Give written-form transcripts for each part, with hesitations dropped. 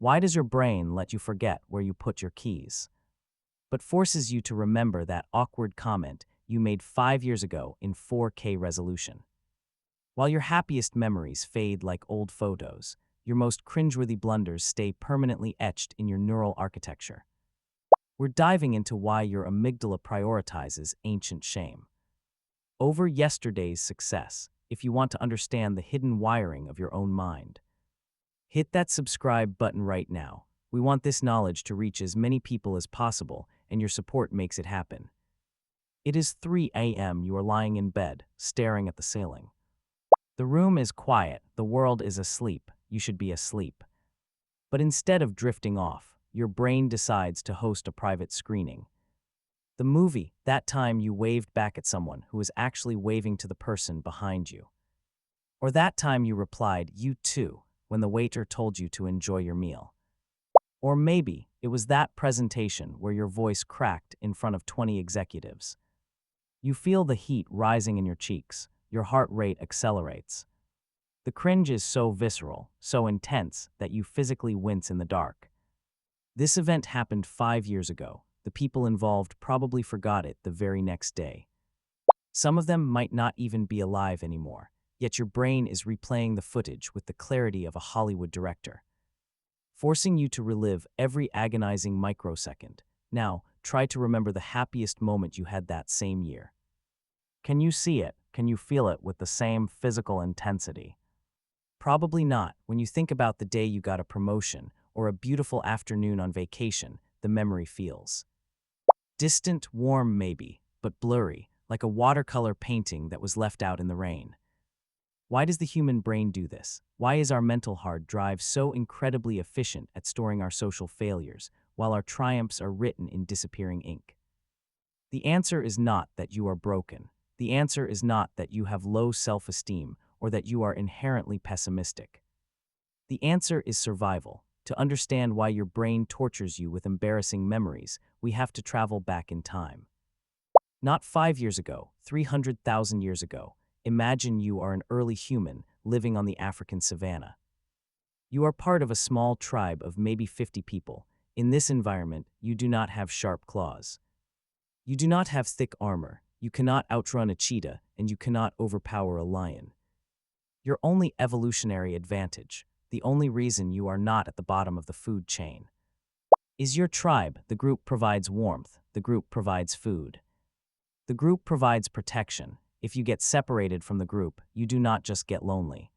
Why does your brain let you forget where you put your keys, but forces you to remember that awkward comment you made 5 years ago in 4K resolution? While your happiest memories fade like old photos, your most cringeworthy blunders stay permanently etched in your neural architecture. We're diving into why your amygdala prioritizes ancient shame over yesterday's success, if you want to understand the hidden wiring of your own mind. Hit that subscribe button right now. We want this knowledge to reach as many people as possible, and your support makes it happen. It is 3 a.m. You are lying in bed, staring at the ceiling. The room is quiet, the world is asleep, you should be asleep. But instead of drifting off, your brain decides to host a private screening. The movie, that time you waved back at someone who was actually waving to the person behind you. Or that time you replied, "You too," when the waiter told you to enjoy your meal. Or maybe it was that presentation where your voice cracked in front of 20 executives. You feel the heat rising in your cheeks, your heart rate accelerates. The cringe is so visceral, so intense, that you physically wince in the dark. This event happened 5 years ago. The people involved probably forgot it the very next day. Some of them might not even be alive anymore, yet your brain is replaying the footage with the clarity of a Hollywood director, forcing you to relive every agonizing microsecond. Now, try to remember the happiest moment you had that same year. Can you see it? Can you feel it with the same physical intensity? Probably not. When you think about the day you got a promotion or a beautiful afternoon on vacation, the memory feels distant, warm maybe, but blurry, like a watercolor painting that was left out in the rain. Why does the human brain do this? Why is our mental hard drive so incredibly efficient at storing our social failures, while our triumphs are written in disappearing ink? The answer is not that you are broken. The answer is not that you have low self-esteem or that you are inherently pessimistic. The answer is survival. To understand why your brain tortures you with embarrassing memories, we have to travel back in time. Not 5 years ago, 300,000 years ago. Imagine you are an early human living on the African savanna. You are part of a small tribe of maybe 50 people. In this environment, you do not have sharp claws. You do not have thick armor. You cannot outrun a cheetah, and you cannot overpower a lion. Your only evolutionary advantage, the only reason you are not at the bottom of the food chain, is your tribe. The group provides warmth. The group provides food. The group provides protection. If you get separated from the group, you do not just get lonely.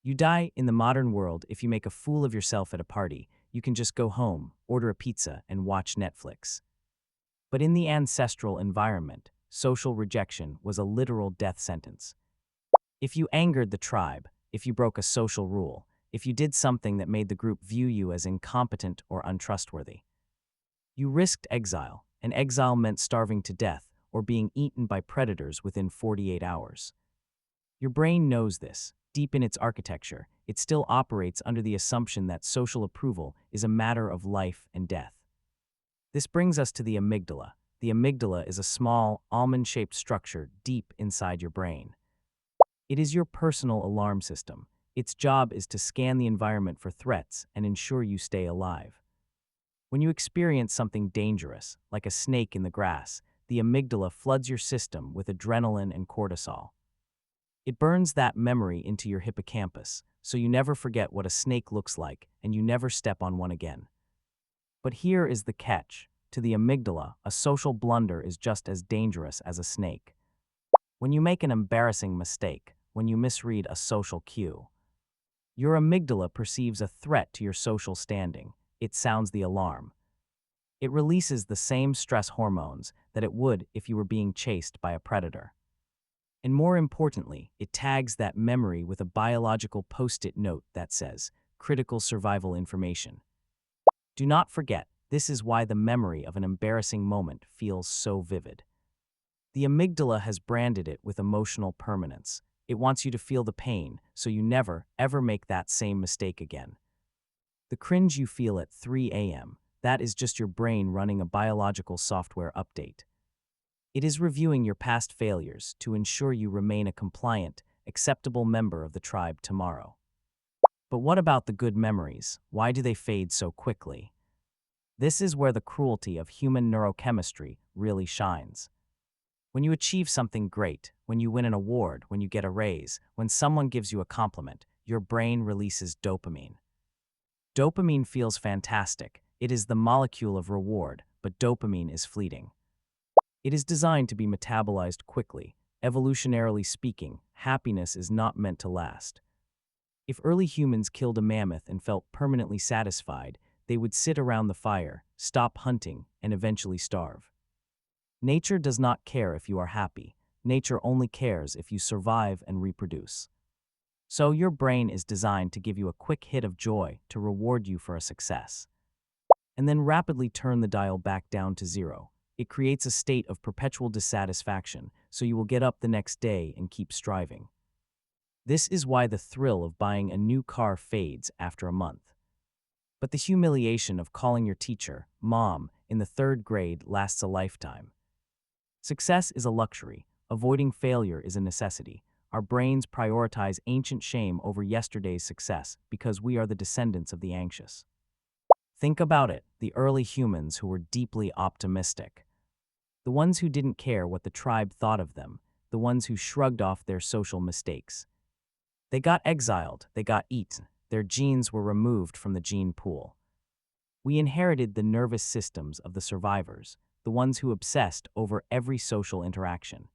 You die. In the modern world. If you make a fool of yourself at a party, you can just go home, order a pizza, and watch Netflix. But in the ancestral environment, social rejection was a literal death sentence. If you angered the tribe, if you broke a social rule, if you did something that made the group view you as incompetent or untrustworthy, you risked exile, and exile meant starving to death or being eaten by predators within 48 hours. Your brain knows this. Deep in its architecture, it still operates under the assumption that social approval is a matter of life and death. This brings us to the amygdala. The amygdala is a small, almond-shaped structure deep inside your brain. It is your personal alarm system. Its job is to scan the environment for threats and ensure you stay alive. When you experience something dangerous, like a snake in the grass, the amygdala floods your system with adrenaline and cortisol. It burns that memory into your hippocampus, so you never forget what a snake looks like and you never step on one again. But here is the catch. To the amygdala, a social blunder is just as dangerous as a snake. When you make an embarrassing mistake, when you misread a social cue, your amygdala perceives a threat to your social standing. It sounds the alarm. It releases the same stress hormones that it would if you were being chased by a predator. And more importantly, it tags that memory with a biological post-it note that says, "Critical survival information." Do not forget, this is why the memory of an embarrassing moment feels so vivid. The amygdala has branded it with emotional permanence. It wants you to feel the pain, so you never, ever make that same mistake again. The cringe you feel at 3 a.m., that is just your brain running a biological software update. It is reviewing your past failures to ensure you remain a compliant, acceptable member of the tribe tomorrow. But what about the good memories? Why do they fade so quickly? This is where the cruelty of human neurochemistry really shines. When you achieve something great, when you win an award, when you get a raise, when someone gives you a compliment, your brain releases dopamine. Dopamine feels fantastic. It is the molecule of reward, but dopamine is fleeting. It is designed to be metabolized quickly. Evolutionarily speaking, happiness is not meant to last. If early humans killed a mammoth and felt permanently satisfied, they would sit around the fire, stop hunting, and eventually starve. Nature does not care if you are happy. Nature only cares if you survive and reproduce. So your brain is designed to give you a quick hit of joy to reward you for a success, and then rapidly turn the dial back down to zero. It creates a state of perpetual dissatisfaction, so you will get up the next day and keep striving. This is why the thrill of buying a new car fades after a month. But the humiliation of calling your teacher, Mom, in the 3rd grade lasts a lifetime. Success is a luxury. Avoiding failure is a necessity. Our brains prioritize ancient shame over yesterday's success because we are the descendants of the anxious. Think about it, the early humans who were deeply optimistic. The ones who didn't care what the tribe thought of them, the ones who shrugged off their social mistakes. They got exiled, they got eaten, their genes were removed from the gene pool. We inherited the nervous systems of the survivors, the ones who obsessed over every social interaction.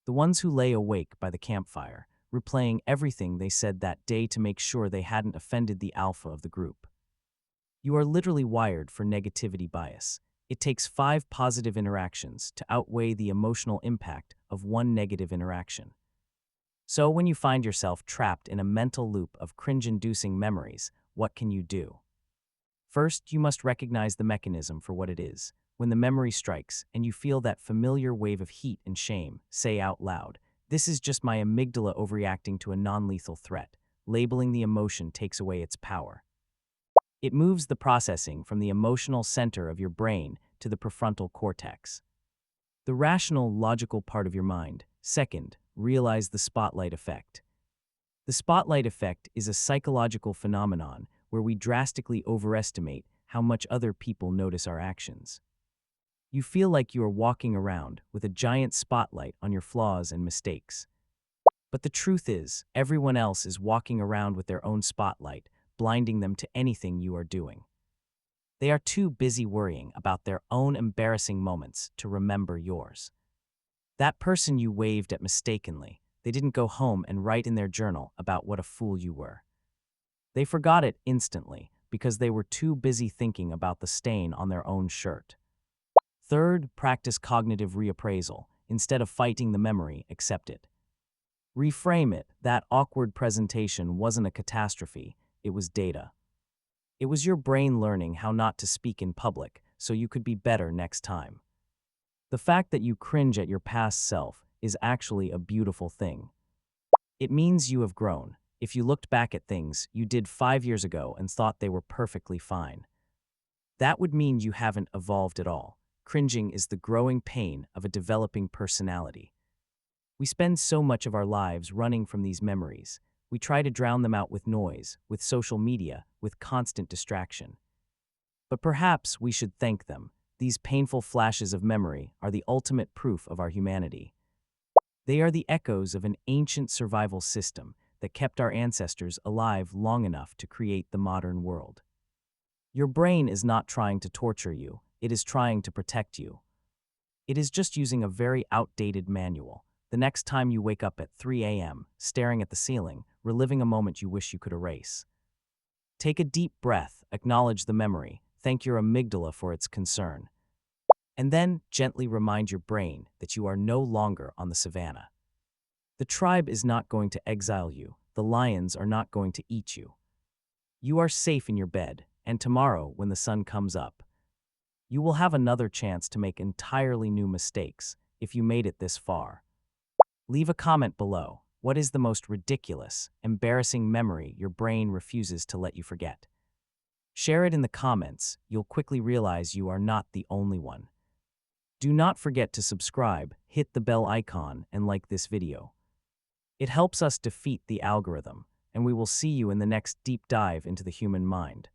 The ones who lay awake by the campfire, replaying everything they said that day to make sure they hadn't offended the alpha of the group. You are literally wired for negativity bias. It takes 5 positive interactions to outweigh the emotional impact of 1 negative interaction. So when you find yourself trapped in a mental loop of cringe-inducing memories, what can you do? First, you must recognize the mechanism for what it is. When the memory strikes and you feel that familiar wave of heat and shame, say out loud, "This is just my amygdala overreacting to a non-lethal threat." Labeling the emotion takes away its power. It moves the processing from the emotional center of your brain to the prefrontal cortex, the rational, logical part of your mind. Second, realize the spotlight effect. The spotlight effect is a psychological phenomenon where we drastically overestimate how much other people notice our actions. You feel like you are walking around with a giant spotlight on your flaws and mistakes. But the truth is, everyone else is walking around with their own spotlight, blinding them to anything you are doing. They are too busy worrying about their own embarrassing moments to remember yours. That person you waved at mistakenly, they didn't go home and write in their journal about what a fool you were. They forgot it instantly because they were too busy thinking about the stain on their own shirt. Third, practice cognitive reappraisal. Instead of fighting the memory, accept it. Reframe it. That awkward presentation wasn't a catastrophe, it was data. It was your brain learning how not to speak in public so you could be better next time. The fact that you cringe at your past self is actually a beautiful thing. It means you have grown. If you looked back at things you did 5 years ago and thought they were perfectly fine, that would mean you haven't evolved at all. Cringing is the growing pain of a developing personality. We spend so much of our lives running from these memories. We try to drown them out with noise, with social media, with constant distraction. But perhaps we should thank them. These painful flashes of memory are the ultimate proof of our humanity. They are the echoes of an ancient survival system that kept our ancestors alive long enough to create the modern world. Your brain is not trying to torture you, it is trying to protect you. It is just using a very outdated manual. The next time you wake up at 3 a.m., staring at the ceiling, reliving a moment you wish you could erase. Take a deep breath, acknowledge the memory, thank your amygdala for its concern. And then gently remind your brain that you are no longer on the savannah. The tribe is not going to exile you. The lions are not going to eat you. You are safe in your bed, and tomorrow, when the sun comes up, you will have another chance to make entirely new mistakes if you made it this far. Leave a comment below. What is the most ridiculous, embarrassing memory your brain refuses to let you forget? Share it in the comments. You'll quickly realize you are not the only one. Do not forget to subscribe, hit the bell icon, and like this video. It helps us defeat the algorithm, and we will see you in the next deep dive into the human mind.